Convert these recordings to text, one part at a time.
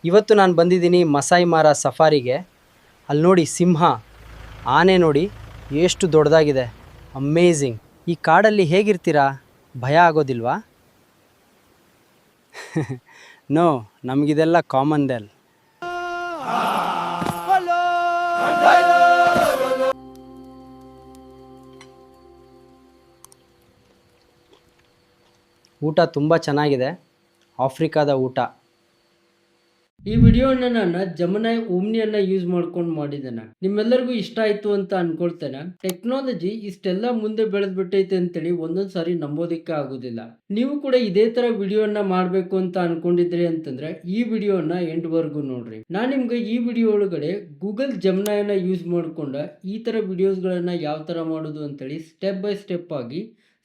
ಇವತ್ತು ನಾನು ಬಂದಿದ್ದೀನಿ ಮಸಾಯಿ ಮಾರ ಸಫಾರಿಗೆ. ಅಲ್ಲಿ ನೋಡಿ ಸಿಂಹ, ಆನೆ ನೋಡಿ ಎಷ್ಟು ದೊಡ್ಡದಾಗಿದೆ, ಅಮೇಝಿಂಗ್. ಈ ಕಾಡಲ್ಲಿ ಹೇಗಿರ್ತೀರಾ? ಭಯ ಆಗೋದಿಲ್ವಾ? ನೋ, ನಮಗಿದೆಲ್ಲ ಕಾಮನ್ ದೆಲ್. ಊಟ ತುಂಬ ಚೆನ್ನಾಗಿದೆ, ಆಫ್ರಿಕಾದ ಊಟ. ಈ ವಿಡಿಯೋನ ನಾನು ಜಮನಾಯ್ ಓಮ್ನಿಯನ್ನ ಯೂಸ್ ಮಾಡ್ಕೊಂಡು ಮಾಡಿದ್ದೇನೆ. ನಿಮ್ಮೆಲ್ಲರಿಗೂ ಇಷ್ಟ ಆಯ್ತು ಅಂತ ಅನ್ಕೊಳ್ತೇನೆ. ಟೆಕ್ನಾಲಜಿ ಇಷ್ಟೆಲ್ಲ ಮುಂದೆ ಬೆಳೆದ್ಬಿಟ್ಟೈತೆ ಅಂತೇಳಿ ಒಂದೊಂದ್ ಸಾರಿ ನಂಬೋದಿಕ್ಕೆ ಆಗುದಿಲ್ಲ. ನೀವು ಕೂಡ ಇದೇ ತರ ವಿಡಿಯೋನ ಮಾಡ್ಬೇಕು ಅಂತ ಅನ್ಕೊಂಡಿದ್ರಿ ಅಂತಂದ್ರೆ ಈ ವಿಡಿಯೋನ ಎಂಡ್ ವರ್ಗು ನೋಡ್ರಿ. ನಾನ್ ನಿಮ್ಗೆ ಈ ವಿಡಿಯೋ ಒಳಗಡೆ ಗೂಗಲ್ ಜಮನಾಯನ್ನ ಯೂಸ್ ಮಾಡ್ಕೊಂಡ ಈ ತರ ವಿಡಿಯೋಸ್ ಗಳನ್ನ ಯಾವ ತರ ಮಾಡೋದು ಅಂತೇಳಿ ಸ್ಟೆಪ್ ಬೈ ಸ್ಟೆಪ್ ಆಗಿ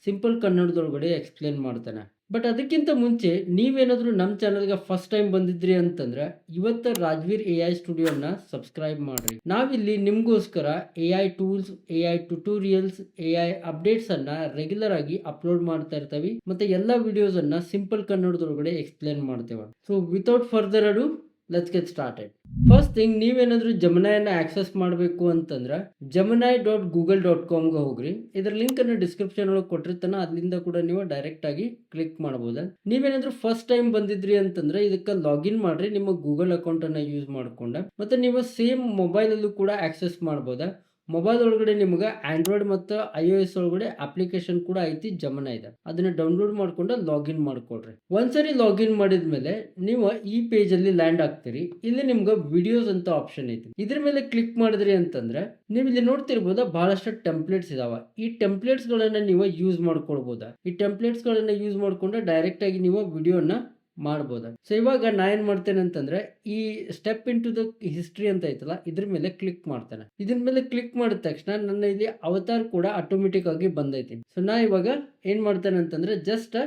ಸಿಂಪಲ್ ಕನ್ನಡದೊಳಗಡೆ ಎಕ್ಸ್ಪ್ಲೇನ್ ಮಾಡ್ತೇನೆ. ಬಟ್ ಅದಕ್ಕಿಂತ ಮುಂಚೆ ನೀವೇನಾದರೂ ನಮ್ಮ ಚಾನಲ್ಗೆ ಫಸ್ಟ್ ಟೈಮ್ ಬಂದಿದ್ರಿ ಅಂತಂದ್ರೆ ಇವತ್ತು ರಾಜ್ವೀರ್ AI ಸ್ಟುಡಿಯೋನ ಸಬ್ಸ್ಕ್ರೈಬ್ ಮಾಡ್ರಿ. ನಾವಿಲ್ಲಿ ನಿಮಗೋಸ್ಕರ AI tools, AI tutorials, AI updates ಅನ್ನ ರೆಗ್ಯುಲರ್ ಆಗಿ ಅಪ್ಲೋಡ್ ಮಾಡ್ತಾ ಇರ್ತೀವಿ. ಮತ್ತೆ ಎಲ್ಲ ವಿಡಿಯೋಸ್ ಅನ್ನ ಸಿಂಪಲ್ ಕನ್ನಡದೊಳಗಡೆ ಎಕ್ಸ್ಪ್ಲೇನ್ ಮಾಡ್ತೇವೆ. So without further ado let's get started. First thing, ನೀವೇನಾದ್ರೂ ಜಮನಾಯನ್ನ ಆಕ್ಸೆಸ್ ಮಾಡಬೇಕು ಅಂತಂದ್ರೆ gemini.google.comಗೆ ಹೋಗ್ರಿ. ಇದರ ಲಿಂಕ್ ಅನ್ನು ಡಿಸ್ಕ್ರಿಪ್ಷನ್ ಒಳಗೆ ಕೊಟ್ಟಿರ್ತಾನೆ, ಅಲ್ಲಿಂದ ಕೂಡ ನೀವು ಡೈರೆಕ್ಟ್ ಆಗಿ ಕ್ಲಿಕ್ ಮಾಡಬಹುದು. ನೀವೇನಾದ್ರೂ ಫಸ್ಟ್ ಟೈಮ್ ಬಂದಿದ್ರಿ ಅಂತಂದ್ರೆ ಇದಕ್ಕೆ ಲಾಗಿನ್ ಮಾಡ್ರಿ ನಿಮ್ಮ ಗೂಗಲ್ ಅಕೌಂಟ್ ಅನ್ನ ಯೂಸ್ ಮಾಡ್ಕೊಂಡ. ಮತ್ತೆ ನೀವು ಸೇಮ್ ಮೊಬೈಲ್ ಅಲ್ಲೂ ಕೂಡ ಆಕ್ಸೆಸ್ ಮಾಡಬಹುದು. ಮೊಬೈಲ್ ಒಳಗಡೆ ನಿಮ್ಗೆ ಆಂಡ್ರಾಯ್ಡ್ ಮತ್ತು iOS ಒಳಗಡೆ ಅಪ್ಲಿಕೇಶನ್ ಕೂಡ ಐತಿ, ಜಮನಾ ಇದೆ. ಅದನ್ನ ಡೌನ್ಲೋಡ್ ಮಾಡ್ಕೊಂಡು ಲಾಗಿನ್ ಮಾಡ್ಕೊಳ್ರಿ. ಒಂದ್ಸರಿ ಲಾಗಿನ್ ಮಾಡಿದ್ಮೇಲೆ ನೀವು ಈ ಪೇಜ್ ಅಲ್ಲಿ ಲ್ಯಾಂಡ್ ಆಗ್ತೀರಿ. ಇಲ್ಲಿ ನಿಮ್ಗೆ ವಿಡಿಯೋಸ್ ಅಂತ ಆಪ್ಷನ್ ಐತಿ. ಇದ್ರ ಮೇಲೆ ಕ್ಲಿಕ್ ಮಾಡಿದ್ರಿ ಅಂತಂದ್ರೆ ನೀವು ಇಲ್ಲಿ ನೋಡ್ತಿರ್ಬೋದ ಬಹಳಷ್ಟು ಟೆಂಪ್ಲೇಟ್ಸ್ ಇದಾವ. ಈ ಟೆಂಪ್ಲೇಟ್ಸ್ ಗಳನ್ನ ನೀವು ಯೂಸ್ ಮಾಡ್ಕೊಳ್ಬಹುದಾ. ಈ ಟೆಂಪ್ಲೇಟ್ಸ್ ಗಳನ್ನ ಯೂಸ್ ಮಾಡ್ಕೊಂಡು ಡೈರೆಕ್ಟ್ ಆಗಿ ನೀವು ವಿಡಿಯೋನ ಮಾಡ್ಬೋದು. ಸೊ ಇವಾಗ ನಾ ಏನ್ ಮಾಡ್ತೇನೆ ಅಂತಂದ್ರೆ ಈ step into the history ಅಂತ ಐತಲ್ಲ, ಇದ್ರ ಮೇಲೆ ಕ್ಲಿಕ್ ಮಾಡ್ತೇನೆ. ಇದ್ರ ಮೇಲೆ ಕ್ಲಿಕ್ ಮಾಡಿದ ತಕ್ಷಣ ನನ್ನ ಇಲ್ಲಿ ಅವತಾರ್ ಕೂಡ ಆಟೋಮೆಟಿಕ್ ಆಗಿ ಬಂದೈತಿ. ಸೊ ನಾ ಇವಾಗ ಏನ್ ಮಾಡ್ತೇನೆ ಅಂತಂದ್ರೆ ಜಸ್ಟ್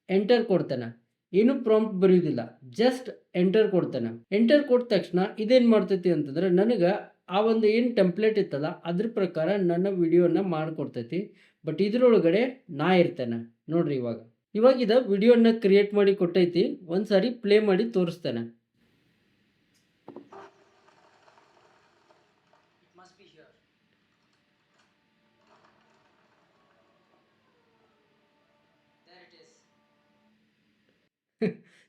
ಎಂಟರ್ ಕೊಡ್ತೇನೆ. ಏನು ಪ್ರಾಂಪ್ಟ್ ಬರೆಯುವುದಿಲ್ಲ, ಜಸ್ಟ್ ಎಂಟರ್ ಕೊಡ್ತೇನೆ. ಎಂಟರ್ ಕೊಟ್ಟ ತಕ್ಷಣ ಇದೇನ್ ಮಾಡ್ತೈತಿ ಅಂತಂದ್ರೆ ನನಗ ಆ ಒಂದು ಏನ್ ಟೆಂಪ್ಲೇಟ್ ಇತ್ತಲ್ಲ ಅದ್ರ ಪ್ರಕಾರ ನನ್ನ ವಿಡಿಯೋನ ಮಾಡ್ಕೊಡ್ತೈತಿ. ಬಟ್ ಇದ್ರೊಳಗಡೆ ನಾ ಇರ್ತೇನೆ ನೋಡ್ರಿ. ಇವಾಗ ಇದ ವಿಡಿಯೋನ ಕ್ರಿಯೇಟ್ ಮಾಡಿ ಕೊಟ್ಟೈತಿ. ಒಂದ್ಸಾರಿ ಪ್ಲೇ ಮಾಡಿ ತೋರಿಸ್ತೇನೆ.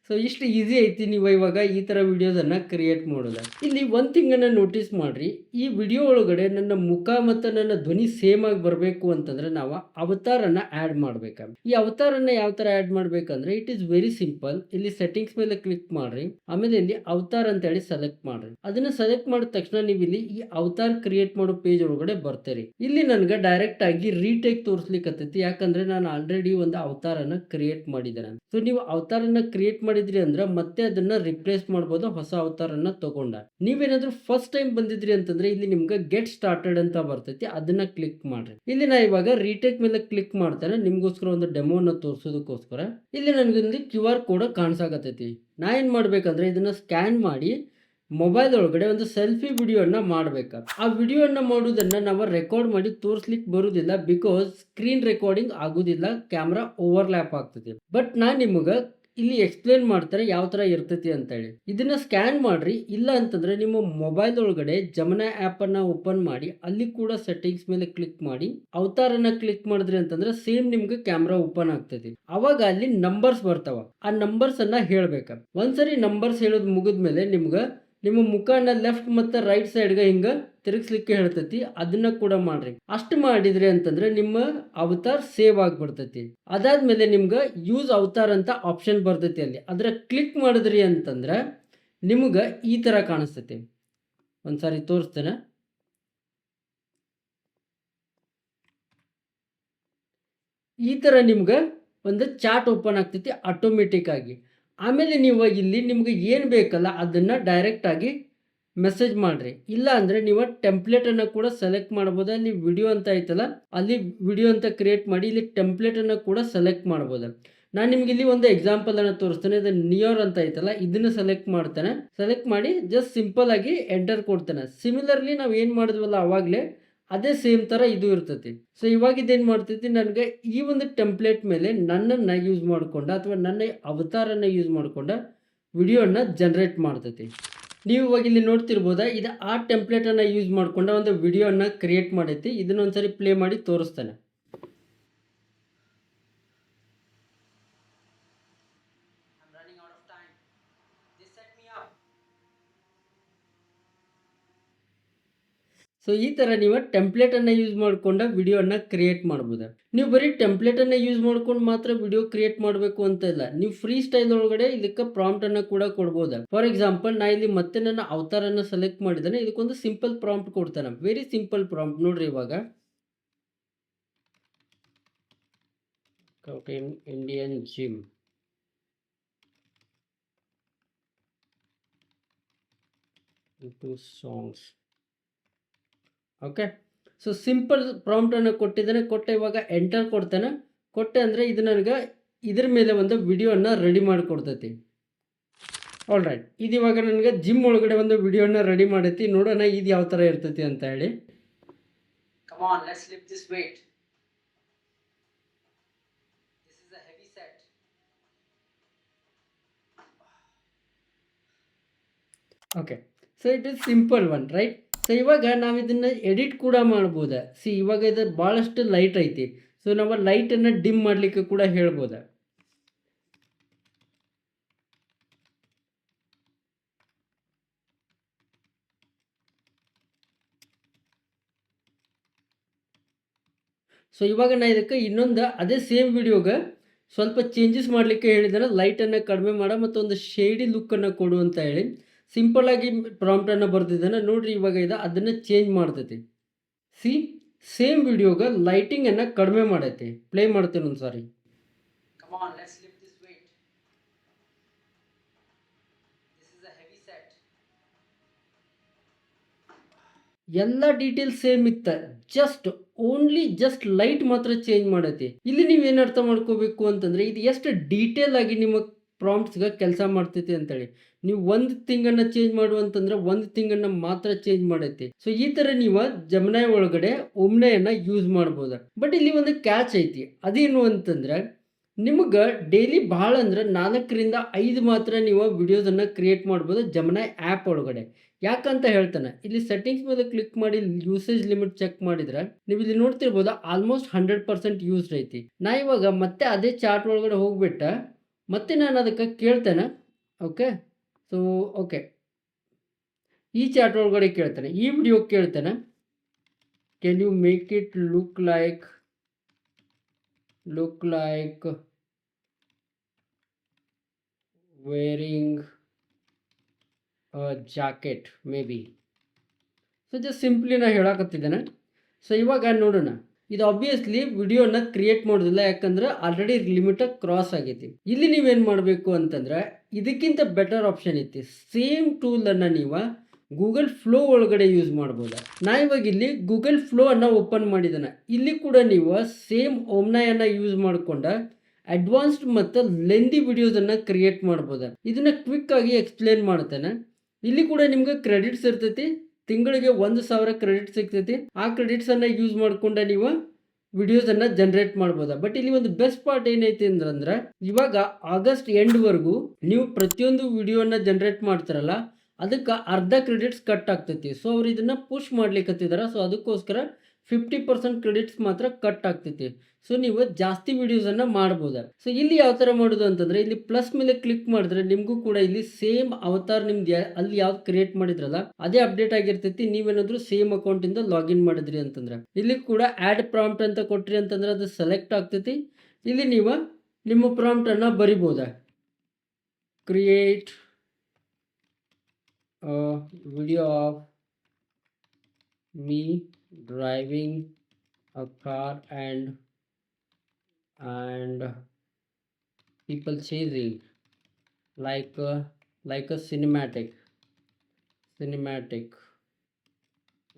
ಸೊ ಇಷ್ಟು ಈಸಿ ಐತಿ ನೀವು ಇವಾಗ ಈ ತರ ವಿಡಿಯೋಸ್ ಅನ್ನ ಕ್ರಿಯೇಟ್ ಮಾಡೋದು. ಇಲ್ಲಿ ಒಂದ್ ಥಿಂಗ್ ಅನ್ನ ನೋಟಿಸ್ ಮಾಡ್ರಿ, ಈ ವಿಡಿಯೋ ಒಳಗಡೆ ನನ್ನ ಮುಖ ಮತ್ತು ನನ್ನ ಧ್ವನಿ ಸೇಮ್ ಆಗಿ ಬರಬೇಕು ಅಂತಂದ್ರೆ ನಾವು ಅವತಾರ್ ಅನ್ನ ಆಡ್ ಮಾಡ್ಬೇಕು. ಈ ಅವತಾರ್ ಅನ್ನ ಯಾವ ತರ ಆಡ್ ಮಾಡ್ಬೇಕಂದ್ರೆ ಇಟ್ ಇಸ್ ವೆರಿ ಸಿಂಪಲ್. ಇಲ್ಲಿ ಸೆಟ್ಟಿಂಗ್ಸ್ ಮೇಲೆ ಕ್ಲಿಕ್ ಮಾಡ್ರಿ, ಆಮೇಲೆ ಇಲ್ಲಿ ಅವತಾರ್ ಅಂತ ಹೇಳಿ ಸೆಲೆಕ್ಟ್ ಮಾಡ್ರಿ. ಅದನ್ನ ಸೆಲೆಕ್ಟ್ ಮಾಡಿದ ತಕ್ಷಣ ನೀವು ಇಲ್ಲಿ ಈ ಅವತಾರ್ ಕ್ರಿಯೇಟ್ ಮಾಡೋ ಪೇಜ್ ಒಳಗಡೆ ಬರ್ತೀರಿ. ಇಲ್ಲಿ ನನ್ಗೆ ಡೈರೆಕ್ಟ್ ಆಗಿ ರೀಟೇಕ್ ತೋರಿಸ್ಲಿಕ್ಕೆ ಯಾಕಂದ್ರೆ ನಾನು ಆಲ್ರೆಡಿ ಒಂದು ಅವತಾರ್ ಅನ್ನ ಕ್ರಿಯೇಟ್ ಮಾಡಿದ್ದೇನೆ. ಸೊ ನೀವು ಅವತಾರ್ ಅನ್ನ ಕ್ರಿಯೇಟ್ ಮಾಡಿದ್ರಿ ಅಂದ್ರೆ ಮತ್ತೆ ಅದನ್ನ ರಿಪ್ಲೇಸ್ ಮಾಡಬಹುದು ಹೊಸ ಅವತಾರನ್ನ ತಗೊಂಡ. ನೀವೇನಾದ್ರೂ ಫಸ್ಟ್ ಟೈಮ್ ಬಂದಿದ್ರಿ ಅಂತಂದ್ರೆ ಇಲ್ಲಿ ನಿಮ್ಗೆ ಗೆಟ್ ಸ್ಟಾರ್ಟೆಡ್ ಅಂತ ಬರ್ತೈತಿ, ಅದನ್ನ ಕ್ಲಿಕ್ ಮಾಡ್ರಿ. ಇಲ್ಲಿ ನಾ ಇವಾಗ ರೀಟೇಕ್ ಮೇಲೆ ಕ್ಲಿಕ್ ಮಾಡ್ತೇನೆ ನಿಮ್ಗೋಸ್ಕರ ಒಂದು ಡೆಮೋನ ತೋರಿಸೋದಕ್ಕೋಸ್ಕರ. ಇಲ್ಲಿ ನನಗೊಂದು QR ಕೋಡ್ ಕಾಣಿಸಾಕತೈತಿ. ನಾ ಏನ್ ಮಾಡ್ಬೇಕಂದ್ರೆ ಇದನ್ನ ಸ್ಕ್ಯಾನ್ ಮಾಡಿ ಮೊಬೈಲ್ ಒಳಗಡೆ ಒಂದು ಸೆಲ್ಫಿ ವಿಡಿಯೋನ ಮಾಡ್ಬೇಕು. ಆ ವಿಡಿಯೋನ ಮಾಡೋದನ್ನ ನಾವು ರೆಕಾರ್ಡ್ ಮಾಡಿ ತೋರಿಸ್ಲಿಕ್ಕೆ ಬರುದಿಲ್ಲ, ಬಿಕಾಸ್ ಸ್ಕ್ರೀನ್ ರೆಕಾರ್ಡಿಂಗ್ ಆಗುದಿಲ್ಲ, ಕ್ಯಾಮ್ರಾ ಓವರ್ಲ್ಯಾಪ್ ಆಗ್ತದೆ. ಬಟ್ ನಾನ್ ನಿಮಗ ಇಲ್ಲಿ ಎಕ್ಸ್ಪ್ಲೇನ್ ಮಾಡ್ತಾರೆ ಯಾವ ತರ ಇರ್ತೈತಿ ಅಂತ ಹೇಳಿ. ಇದನ್ನ ಸ್ಕ್ಯಾನ್ ಮಾಡ್ರಿ. ಇಲ್ಲ ಅಂತಂದ್ರೆ ನಿಮ್ಮ ಮೊಬೈಲ್ ಒಳಗಡೆ ಜಮನಾ ಆಪ್ ಅನ್ನ ಓಪನ್ ಮಾಡಿ ಅಲ್ಲಿ ಕೂಡ ಸೆಟ್ಟಿಂಗ್ಸ್ ಮೇಲೆ ಕ್ಲಿಕ್ ಮಾಡಿ ಅವತಾರ್ ಅನ್ನ ಕ್ಲಿಕ್ ಮಾಡಿದ್ರಿ ಅಂತಂದ್ರೆ ಸೇಮ್ ನಿಮ್ಗೆ ಕ್ಯಾಮ್ರಾ ಓಪನ್ ಆಗ್ತೈತಿ. ಅವಾಗ ಅಲ್ಲಿ ನಂಬರ್ಸ್ ಬರ್ತಾವ, ಆ ನಂಬರ್ಸ್ ಅನ್ನ ಹೇಳ್ಬೇಕ. ಒಂದ್ಸರಿ ನಂಬರ್ಸ್ ಹೇಳೋದ್ ಮುಗಿದ್ಮೇಲೆ ನಿಮ್ಮ ಮುಖನ ಲೆಫ್ಟ್ ಮತ್ತು ರೈಟ್ ಸೈಡ್ಗೆ ಹಿಂಗ ತಿರುಗಿಸ್ಲಿಕ್ಕೆ ಹೇಳ್ತೈತಿ. ಅದನ್ನ ಕೂಡ ಮಾಡ್ರಿ. ಅಷ್ಟು ಮಾಡಿದ್ರಿ ಅಂತಂದ್ರೆ ನಿಮ್ಮ ಅವತಾರ್ ಸೇವ್ ಆಗ್ಬಿಡ್ತೈತಿ. ಅದಾದ್ಮೇಲೆ ನಿಮ್ಗೆ ಯೂಸ್ ಅವತಾರ್ ಅಂತ ಆಪ್ಷನ್ ಬರ್ತೈತಿ. ಅಲ್ಲಿ ಅದರ ಕ್ಲಿಕ್ ಮಾಡಿದ್ರಿ ಅಂತಂದ್ರೆ ನಿಮ್ಗೆ ಈ ತರ ಕಾಣಿಸ್ತೈತಿ. ಒಂದ್ಸಾರಿ ತೋರಿಸ್ತೇನೆ. ಈ ತರ ನಿಮ್ಗೆ ಒಂದು ಚಾಟ್ ಓಪನ್ ಆಗ್ತೈತಿ ಆಟೋಮೆಟಿಕ್ ಆಗಿ. ಆಮೇಲೆ ನೀವು ಇಲ್ಲಿ ನಿಮ್ಗೆ ಏನು ಬೇಕಲ್ಲ ಅದನ್ನ ಡೈರೆಕ್ಟ್ ಆಗಿ ಮೆಸೇಜ್ ಮಾಡ್ರಿ. ಇಲ್ಲ ಅಂದ್ರೆ ನೀವು ಟೆಂಪ್ಲೇಟ್ ಅನ್ನ ಕೂಡ ಸೆಲೆಕ್ಟ್ ಮಾಡಬಹುದು. ಅಲ್ಲಿ ವಿಡಿಯೋ ಅಂತ ಐತಲ್ಲ, ಅಲ್ಲಿ ವಿಡಿಯೋ ಅಂತ ಕ್ರಿಯೇಟ್ ಮಾಡಿ ಇಲ್ಲಿ ಟೆಂಪ್ಲೇಟ್ ಅನ್ನ ಕೂಡ ಸೆಲೆಕ್ಟ್ ಮಾಡಬಹುದು. ನಾನು ನಿಮ್ಗೆ ಇಲ್ಲಿ ಒಂದು ಎಕ್ಸಾಂಪಲ್ ಅನ್ನ ತೋರಿಸ್ತೇನೆ. ಇದು ನಿಯರ್ ಅಂತ ಐತಲ್ಲ, ಇದನ್ನ ಸೆಲೆಕ್ಟ್ ಮಾಡ್ತೇನೆ. ಸೆಲೆಕ್ಟ್ ಮಾಡಿ ಜಸ್ಟ್ ಸಿಂಪಲ್ ಆಗಿ ಎಂಟರ್ ಕೊಡ್ತೇನೆ. ಸಿಮಿಲರ್ಲಿ ನಾವು ಏನು ಮಾಡಿದ್ವಲ್ಲ ಅವಾಗಲೇ ಅದೇ ಸೇಮ್ ತರ ಇದು ಇರ್ತೈತಿ. ಸೊ ಇವಾಗ ಇದೇನ್ ಮಾಡ್ತೈತಿ, ನನಗೆ ಈ ಒಂದು ಟೆಂಪ್ಲೇಟ್ ಮೇಲೆ ನನ್ನನ್ನ ಯೂಸ್ ಮಾಡ್ಕೊಂಡ ಅಥವಾ ನನ್ನ ಅವತಾರನ್ನ ಯೂಸ್ ಮಾಡ್ಕೊಂಡ ವಿಡಿಯೋನ ಜನ್ರೇಟ್ ಮಾಡ್ತೈತಿ. ನೀವು ಇವಾಗ ಇಲ್ಲಿ ನೋಡ್ತಿರ್ಬೋದಾ, ಇದು ಆ ಟೆಂಪ್ಲೇಟನ್ನು ಯೂಸ್ ಮಾಡ್ಕೊಂಡು ಒಂದು ವಿಡಿಯೋನ ಕ್ರಿಯೇಟ್ ಮಾಡೈತಿ. ಇದನ್ನೊಂದ್ಸರಿ ಪ್ಲೇ ಮಾಡಿ ತೋರಿಸ್ತಾನೆ. ಸೊ ಈ ಥರ ನೀವು ಟೆಂಪ್ಲೇಟನ್ನು ಯೂಸ್ ಮಾಡ್ಕೊಂಡು ವಿಡಿಯೋನ ಕ್ರಿಯೇಟ್ ಮಾಡ್ಬೋದು. ನೀವು ಬರೀ ಟೆಂಪ್ಲೇಟನ್ನು ಯೂಸ್ ಮಾಡ್ಕೊಂಡು ಮಾತ್ರ ವಿಡಿಯೋ ಕ್ರಿಯೇಟ್ ಮಾಡಬೇಕು ಅಂತ ಇಲ್ಲ. ನೀವು ಫ್ರೀ ಸ್ಟೈಲ್ ಒಳಗಡೆ ಇದಕ್ಕೆ ಪ್ರಾಂಪ್ಟನ್ನು ಕೂಡ ಕೊಡ್ಬೋದು. ಫಾರ್ ಎಕ್ಸಾಂಪಲ್ ನಾ ಇಲ್ಲಿ ಮತ್ತೆ ನನ್ನ ಅವತಾರನ್ನು ಸೆಲೆಕ್ಟ್ ಮಾಡಿದ್ದೇನೆ. ಇದಕ್ಕೊಂದು ಸಿಂಪಲ್ ಪ್ರಾಂಪ್ಟ್ ಕೊಡ್ತಾನೆ. ವೆರಿ ಸಿಂಪಲ್ ಪ್ರಾಂಪ್ಟ್ ನೋಡ್ರಿ. ಇವಾಗ Indian gym to songs. Okay, so simple ಪ್ರಾಂಪ್ಟನ್ನು ಕೊಟ್ಟಿದ್ದಾನೆ. ಇವಾಗ ಎಂಟರ್ ಕೊಡ್ತಾನೆ. ಅಂದರೆ ಇದು ನನಗೆ ಇದ್ರ ಮೇಲೆ ಒಂದು ವಿಡಿಯೋನ ರೆಡಿ ಮಾಡಿಕೊಡ್ತೈತಿ. ಆಲ್ ರೈಟ್, ಇದು ಇವಾಗ ನನಗೆ ಜಿಮ್ ಒಳಗಡೆ ಒಂದು ವಿಡಿಯೋನ ರೆಡಿ ಮಾಡೈತಿ. ನೋಡೋಣ ಇದು ಯಾವ ಥರ ಇರ್ತೈತಿ ಅಂತ ಹೇಳಿ. Come on, let's lift this weight. This is a heavy set. Okay, so it is simple one, right? So ಇವಾಗ ನಾವು ಇದನ್ನು ಎಡಿಟ್ ಕೂಡ ಮಾಡ್ಬೋದ. ಇವಾಗ ಇದು ಭಾಳಷ್ಟು ಲೈಟ್ ಐತಿ. ಸೊ ನಾವು ಲೈಟನ್ನು ಡಿಮ್ ಮಾಡಲಿಕ್ಕೆ ಕೂಡ ಹೇಳ್ಬೋದ. ಸೊ ಇವಾಗ ನಾ ಇದಕ್ಕೆ ಇನ್ನೊಂದು ಅದೇ ಸೇಮ್ ವಿಡಿಯೋಗೆ ಸ್ವಲ್ಪ ಚೇಂಜಸ್ ಮಾಡಲಿಕ್ಕೆ ಹೇಳಿದಾನೆ. ಲೈಟನ್ನು ಕಡಿಮೆ ಮಾಡ ಮತ್ತು ಒಂದು ಶೇಡಿ ಲುಕ್ಕನ್ನು ಕೊಡು ಅಂತ ಹೇಳಿ ಸಿಂಪಲ್ಲಾಗಿ ಪ್ರಾಂಪ್ಟನ್ನು ಬರ್ತಿದ್ದಾನೆ. ನೋಡ್ರಿ, ಇವಾಗ ಇದು ಅದನ್ನು ಚೇಂಜ್ ಮಾಡ್ತೈತಿ. ಸೇಮ್ ವಿಡಿಯೋಗೆ ಲೈಟಿಂಗನ್ನು ಕಡಿಮೆ ಮಾಡೈತಿ. ಪ್ಲೇ ಮಾಡ್ತೇನೆ ಒಂದು ಸಾರಿ. ಎಲ್ಲ ಡೀಟೇಲ್ಸ್ ಸೇಮ್ ಇತ್ತ, ಜಸ್ಟ್ ಲೈಟ್ ಮಾತ್ರ ಚೇಂಜ್ ಮಾಡೈತಿ. ಇಲ್ಲಿ ನೀವೇನು ಅರ್ಥ ಮಾಡ್ಕೋಬೇಕು ಅಂತಂದರೆ ಇದು ಎಷ್ಟು ಡೀಟೇಲ್ ಆಗಿ ನಿಮ್ಮ ಪ್ರಾಂಪ್ಟ್ಸ್ಗೆ ಕೆಲಸ ಮಾಡ್ತೈತಿ ಅಂತೇಳಿ. ನೀವು ಒಂದು ಥಿಂಗನ್ನು ಚೇಂಜ್ ಮಾಡುವಂತಂದ್ರೆ ಒಂದು ಥಿಂಗನ್ನು ಮಾತ್ರ ಚೇಂಜ್ ಮಾಡೈತಿ. ಸೊ ಈ ಥರ ನೀವು ಜಮನಾಯ್ ಒಳಗಡೆ ಒಮ್ನೆಯನ್ನು ಯೂಸ್ ಮಾಡ್ಬೋದು. ಬಟ್ ಇಲ್ಲಿ ಒಂದು ಕ್ಯಾಚ್ ಐತಿ. ಅದೇನು ಅಂತಂದ್ರೆ ನಿಮಗೆ ಡೈಲಿ ಭಾಳ ಅಂದ್ರೆ 4ರಿಂದ 5 ಮಾತ್ರ ನೀವು ವಿಡಿಯೋಸನ್ನು ಕ್ರಿಯೇಟ್ ಮಾಡ್ಬೋದು ಜಮನಾಯ್ ಆ್ಯಪ್ ಒಳಗಡೆ. ಯಾಕಂತ ಹೇಳ್ತಾನೆ. ಇಲ್ಲಿ ಸೆಟ್ಟಿಂಗ್ಸ್ ಮೇಲೆ ಕ್ಲಿಕ್ ಮಾಡಿ ಯೂಸೇಜ್ ಲಿಮಿಟ್ ಚೆಕ್ ಮಾಡಿದ್ರೆ ನೀವು ಇಲ್ಲಿ ನೋಡ್ತಿರ್ಬೋದು ಆಲ್ಮೋಸ್ಟ್ 100% ಯೂಸ್ಡ್ ಐತಿ. ನಾ ಇವಾಗ ಮತ್ತೆ ಅದೇ ಚಾರ್ಟ್ ಒಳಗಡೆ ಹೋಗ್ಬಿಟ್ಟ ಮತ್ತೆ ನಾನು ಅದಕ್ಕೆ ಕೇಳ್ತೇನೆ. ಓಕೆ, ಈ ಚಾರ್ಟ್ ಒಳಗಡೆ ಕೇಳ್ತಾನೆ, ಈ ವಿಡಿಯೋ ಕೇಳ್ತಾನೆ, can you make it look like wearing jacket maybe. So just simply ನಾ ಹೇಳಕತ್ತಿದ್ದೇನೆ. ಸೊ ಇವಾಗ ನೋಡೋಣ. ಇದು ಆಬ್ವಿಯಸ್ಲಿ ವಿಡಿಯೋನ ಕ್ರಿಯೇಟ್ ಮಾಡೋದಿಲ್ಲ, ಯಾಕಂದ್ರೆ ಆಲ್ರೆಡಿ ಲಿಮಿಟ್ ಕ್ರಾಸ್ ಆಗೈತಿ. ಇಲ್ಲಿ ನೀವೇನು ಮಾಡಬೇಕು ಅಂತಂದ್ರೆ ಇದಕ್ಕಿಂತ ಬೆಟರ್ ಆಪ್ಷನ್ ಐತಿ. ಸೇಮ್ ಟೂಲನ್ನು ನೀವು ಗೂಗಲ್ ಫ್ಲೋ ಒಳಗಡೆ ಯೂಸ್ ಮಾಡ್ಬೋದು. ನಾ ಇವಾಗ ಇಲ್ಲಿ ಗೂಗಲ್ ಫ್ಲೋ ಅನ್ನು ಓಪನ್ ಮಾಡಿದ್ದಾನೆ. ಇಲ್ಲಿ ಕೂಡ ನೀವು ಸೇಮ್ ಓಮ್ನಾಯನ್ನು ಯೂಸ್ ಮಾಡ್ಕೊಂಡ ಅಡ್ವಾನ್ಸ್ಡ್ ಮತ್ತು ಲೆಂದಿ ವಿಡಿಯೋಸನ್ನು ಕ್ರಿಯೇಟ್ ಮಾಡ್ಬೋದು. ಇದನ್ನು ಕ್ವಿಕ್ ಆಗಿ ಎಕ್ಸ್ಪ್ಲೇನ್ ಮಾಡ್ತೇನೆ. ಇಲ್ಲಿ ಕೂಡ ನಿಮ್ಗೆ ಕ್ರೆಡಿಟ್ಸ್ ಇರ್ತೈತಿ. ತಿಂಗಳಿಗೆ 1,000 ಕ್ರೆಡಿಟ್ ಸಿಗ್ತೈತಿ. ಆ ಕ್ರೆಡಿಟ್ಸನ್ನು ಯೂಸ್ ಮಾಡ್ಕೊಂಡು ನೀವು ವಿಡಿಯೋಸನ್ನು ಜನ್ರೇಟ್ ಮಾಡ್ಬೋದು. ಬಟ್ ಇಲ್ಲಿ ಒಂದು ಬೆಸ್ಟ್ ಪಾರ್ಟ್ ಏನೈತಿ ಅಂದ್ರೆ ಇವಾಗ ಆಗಸ್ಟ್ ಎಂಡ್ವರೆಗೂ ನೀವು ಪ್ರತಿಯೊಂದು ವಿಡಿಯೋನ ಜನ್ರೇಟ್ ಮಾಡ್ತಾರಲ್ಲ ಅದಕ್ಕೆ ಅರ್ಧ ಕ್ರೆಡಿಟ್ಸ್ ಕಟ್ ಆಗ್ತೈತಿ. ಸೊ ಅವ್ರು ಇದನ್ನು ಪುಷ್ ಮಾಡ್ಲಿಕ್ಕತ್ತಿದ್ದಾರೆ. ಸೊ ಅದಕ್ಕೋಸ್ಕರ 50% ಕ್ರೆಡಿಟ್ಸ್ ಮಾತ್ರ ಕಟ್ ಆಗ್ತೈತಿ. ಸೊ ನೀವು ಜಾಸ್ತಿ ವಿಡಿಯೋಸನ್ನು ಮಾಡ್ಬೋದು. ಸೊ ಇಲ್ಲಿ ಯಾವ ಥರ ಮಾಡೋದು ಅಂತಂದರೆ ಇಲ್ಲಿ ಪ್ಲಸ್ ಮೇಲೆ ಕ್ಲಿಕ್ ಮಾಡಿದ್ರೆ ನಿಮಗೂ ಕೂಡ ಇಲ್ಲಿ ಸೇಮ್ ಅವತಾರ್ ನಿಮ್ದು ಅಲ್ಲಿ ಯಾವ್ದು ಕ್ರಿಯೇಟ್ ಮಾಡಿದ್ರಲ್ಲ ಅದೇ ಅಪ್ಡೇಟ್ ಆಗಿರ್ತೈತಿ. ನೀವೇನಾದರೂ ಸೇಮ್ ಅಕೌಂಟಿಂದ ಲಾಗಿನ್ ಮಾಡಿದ್ರಿ ಅಂತಂದ್ರೆ ಇಲ್ಲಿ ಕೂಡ ಆ್ಯಡ್ ಪ್ರಾಂಪ್ಟ್ ಅಂತ ಕೊಟ್ರಿ ಅಂತಂದ್ರೆ ಅದು ಸೆಲೆಕ್ಟ್ ಆಗ್ತೈತಿ. ಇಲ್ಲಿ ನೀವು ನಿಮ್ಮ ಪ್ರಾಂಪ್ಟನ್ನು ಬರಿಬೋದಾ. Create video of me driving a car and people chasing like a cinematic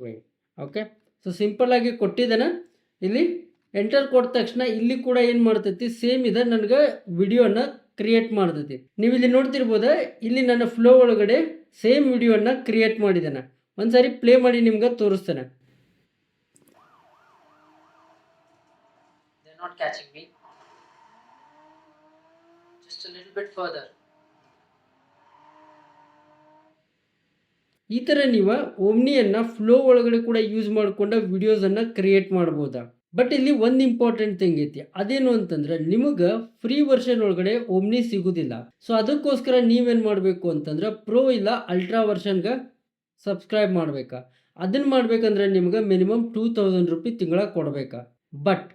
way. Okay, so simple ಆಗಿ ಕೊಟ್ಟಿದ್ದಾನೆ. ಇಲ್ಲಿ ಎಂಟರ್ ಕೊಟ್ಟ ತಕ್ಷಣ ಇಲ್ಲಿ ಕೂಡ ಏನು ಮಾಡ್ತೈತಿ ಸೇಮ್ ಇದೆ ನನಗೆ ವಿಡಿಯೋನ ಕ್ರಿಯೇಟ್ ಮಾಡ್ತೈತಿ. ನೀವು ಇಲ್ಲಿ ನೋಡ್ತಿರ್ಬೋದ ಇಲ್ಲಿ ನನ್ನ ಫ್ಲೋ ಒಳಗಡೆ ಸೇಮ್ ವಿಡಿಯೋನ ಕ್ರಿಯೇಟ್ ಮಾಡಿದ್ದಾನೆ. ಒಂದ್ಸಾರಿ ಪ್ಲೇ ಮಾಡಿ ನಿಮ್ಗೆ ತೋರಿಸ್ತೇನೆ. They're not catching me. Just a little bit further. ಈ ಥರ ನೀವು ಓಮ್ನಿಯನ್ನು ಫ್ಲೋ ಒಳಗಡೆ ಕೂಡ ಯೂಸ್ ಮಾಡಿಕೊಂಡು ವಿಡಿಯೋಸನ್ನು ಕ್ರಿಯೇಟ್ ಮಾಡ್ಬೋದಾ. ಬಟ್ ಇಲ್ಲಿ ಒಂದು ಇಂಪಾರ್ಟೆಂಟ್ ಥಿಂಗ್ ಐತಿ, ಅದೇನು ಅಂತಂದ್ರೆ ನಿಮಗೆ ಫ್ರೀ ವರ್ಷನ್ ಒಳಗಡೆ ಓಮ್ನಿ ಸಿಗೋದಿಲ್ಲ. ಸೊ ಅದಕ್ಕೋಸ್ಕರ ನೀವೇನು ಮಾಡಬೇಕು ಅಂತಂದ್ರೆ ಪ್ರೋ ಇಲ್ಲ ಅಲ್ಟ್ರಾ ವರ್ಷನ್ಗೆ ಸಬ್ಸ್ಕ್ರೈಬ್ ಮಾಡಬೇಕಾ. ಅದನ್ನು ಮಾಡ್ಬೇಕಂದ್ರೆ ನಿಮ್ಗೆ ಮಿನಿಮಮ್ 2000 ರೂಪಾಯಿ ತಿಂಗಳ ಕೊಡಬೇಕಾ. ಬಟ್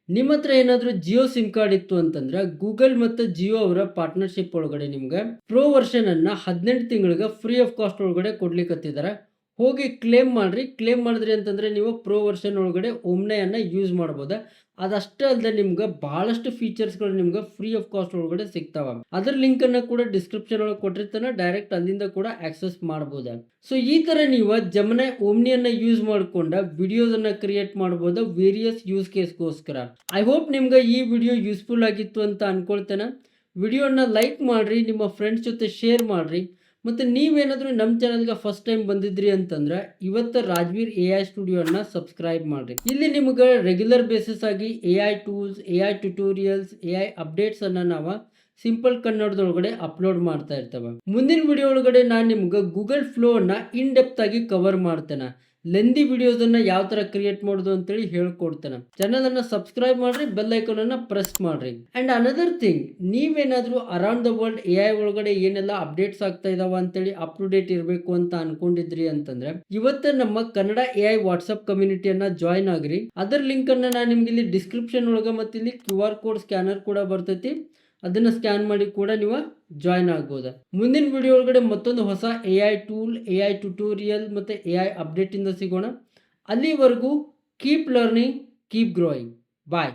ನಿಮ್ಮ ಹತ್ರ ಏನಾದರೂ ಜಿಯೋ ಸಿಮ್ ಕಾರ್ಡ್ ಇತ್ತು ಅಂತಂದ್ರೆ ಗೂಗಲ್ ಮತ್ತು ಜಿಯೋ ಅವರ ಪಾರ್ಟ್ನರ್ಶಿಪ್ ಒಳಗಡೆ ನಿಮ್ಗೆ ಪ್ರೋ ವರ್ಷನನ್ನು 18 ತಿಂಗಳಿಗೆ ಫ್ರೀ ಆಫ್ ಕಾಸ್ಟ್ ಒಳಗಡೆ ಕೊಡ್ಲಿಕ್ಕತ್ತಿದ್ದಾರೆ. ಹೋಗಿ ಕ್ಲೇಮ್ ಮಾಡಿರಿ. ಕ್ಲೇಮ್ ಮಾಡಿದ್ರಿ ಅಂತಂದರೆ ನೀವು ಪ್ರೋ ವರ್ಷನ್ ಒಳಗಡೆ ಓಮ್ನಿಯನ್ನು ಯೂಸ್ ಮಾಡ್ಬೋದಾ. ಅದಷ್ಟೇ ಅಲ್ಲದೆ ನಿಮ್ಗೆ ಭಾಳಷ್ಟು ಫೀಚರ್ಸ್ಗಳು ನಿಮ್ಗೆ ಫ್ರೀ ಆಫ್ ಕಾಸ್ಟ್ ಒಳಗಡೆ ಸಿಗ್ತಾವ. ಅದ್ರ ಲಿಂಕನ್ನು ಕೂಡ ಡಿಸ್ಕ್ರಿಪ್ಷನ್ ಒಳಗೆ ಕೊಟ್ಟಿರ್ತಾನೆ, ಡೈರೆಕ್ಟ್ ಅಲ್ಲಿಂದ ಕೂಡ ಆಕ್ಸೆಸ್ ಮಾಡ್ಬೋದಾ. ಸೊ ಈ ಥರ ನೀವು ಜಮನೈ ಓಮ್ನಿಯನ್ನು ಯೂಸ್ ಮಾಡಿಕೊಂಡ ವಿಡಿಯೋಸನ್ನು ಕ್ರಿಯೇಟ್ ಮಾಡ್ಬೋದು ವೇರಿಯಸ್ ಯೂಸ್ ಕೇಸ್ಗೋಸ್ಕರ. ಐ ಹೋಪ್ ನಿಮ್ಗೆ ಈ ವಿಡಿಯೋ ಯೂಸ್ಫುಲ್ ಆಗಿತ್ತು ಅಂತ ಅನ್ಕೊಳ್ತೇನೆ. ವಿಡಿಯೋನ ಲೈಕ್ ಮಾಡಿರಿ, ನಿಮ್ಮ ಫ್ರೆಂಡ್ಸ್ ಜೊತೆ ಶೇರ್ ಮಾಡಿರಿ. ಮತ್ತು ನೀವೇನಾದರೂ ನಮ್ಮ ಚಾನಲ್ಗೆ ಫಸ್ಟ್ ಟೈಮ್ ಬಂದಿದ್ರಿ ಅಂತಂದ್ರೆ ಇವತ್ತು ರಾಜ್ವೀರ್ AI ಸ್ಟುಡಿಯೋನ ಸಬ್ಸ್ಕ್ರೈಬ್ ಮಾಡಿರಿ. ಇಲ್ಲಿ ನಿಮ್ಗೆ ರೆಗ್ಯುಲರ್ ಬೇಸಿಸ್ ಆಗಿ AI tools, AI tutorials, AI ಅಪ್ಡೇಟ್ಸನ್ನು ನಾವು ಸಿಂಪಲ್ ಕನ್ನಡದೊಳಗಡೆ ಅಪ್ಲೋಡ್ ಮಾಡ್ತಾ ಇರ್ತವೆ. ಮುಂದಿನ ವಿಡಿಯೋ ಒಳಗಡೆ ನಾನು ನಿಮ್ಗೆ ಗೂಗಲ್ ಫ್ಲೋನ ಇನ್ ಡೆಪ್ತ್ ಆಗಿ ಕವರ್ ಮಾಡ್ತೇನೆ. ಲೆಂದಿ ವಿಡಿಯೋಸನ್ನು ಯಾವ ಥರ ಕ್ರಿಯೇಟ್ ಮಾಡೋದು ಅಂತೇಳಿ ಹೇಳ್ಕೊಡ್ತೇನೆ. ಚಾನಲನ್ನು ಸಬ್ಸ್ಕ್ರೈಬ್ ಮಾಡಿರಿ, ಬೆಲ್ ಐಕಾನನ್ನು ಪ್ರೆಸ್ ಮಾಡಿರಿ. ಆ್ಯಂಡ್ ಅನದರ್ ಥಿಂಗ್, ನೀವೇನಾದರೂ ಅರೌಂಡ್ ದ ವರ್ಲ್ಡ್ AI ಒಳಗಡೆ ಏನೆಲ್ಲ ಅಪ್ಡೇಟ್ಸ್ ಆಗ್ತಾ ಇದಾವ ಅಂತೇಳಿ ಅಪ್ ಟು ಡೇಟ್ ಇರಬೇಕು ಅಂತ ಅನ್ಕೊಂಡಿದ್ರಿ ಅಂತಂದ್ರೆ ಇವತ್ತು ನಮ್ಮ ಕನ್ನಡ AI ವಾಟ್ಸಪ್ ಕಮ್ಯುನಿಟಿಯನ್ನು ಜಾಯ್ನ್ ಆಗಿರಿ. ಅದರ ಲಿಂಕನ್ನು ನಾನು ನಿಮ್ಗೆ ಇಲ್ಲಿ ಡಿಸ್ಕ್ರಿಪ್ಷನ್ ಒಳಗೆ ಮತ್ತು ಇಲ್ಲಿ QR ಕೋಡ್ ಸ್ಕ್ಯಾನರ್ ಕೂಡ ಬರ್ತೈತಿ. ಅದನ್ನು ಸ್ಕ್ಯಾನ್ ಮಾಡಿ ಕೂಡ ನೀವು ಜಾಯ್ನ್ ಆಗ್ಬೋದು. ಮುಂದಿನ ವಿಡಿಯೋ ಒಳಗಡೆ ಮತ್ತೊಂದು ಹೊಸ AI ಟೂಲ್, AI ಟ್ಯುಟೋರಿಯಲ್ ಮತ್ತು AI ಅಪ್ಡೇಟಿಂದ ಸಿಗೋಣ. ಅಲ್ಲಿವರೆಗೂ ಕೀಪ್ ಲರ್ನಿಂಗ್, ಕೀಪ್ ಗ್ರೋಯಿಂಗ್. ಬಾಯ್.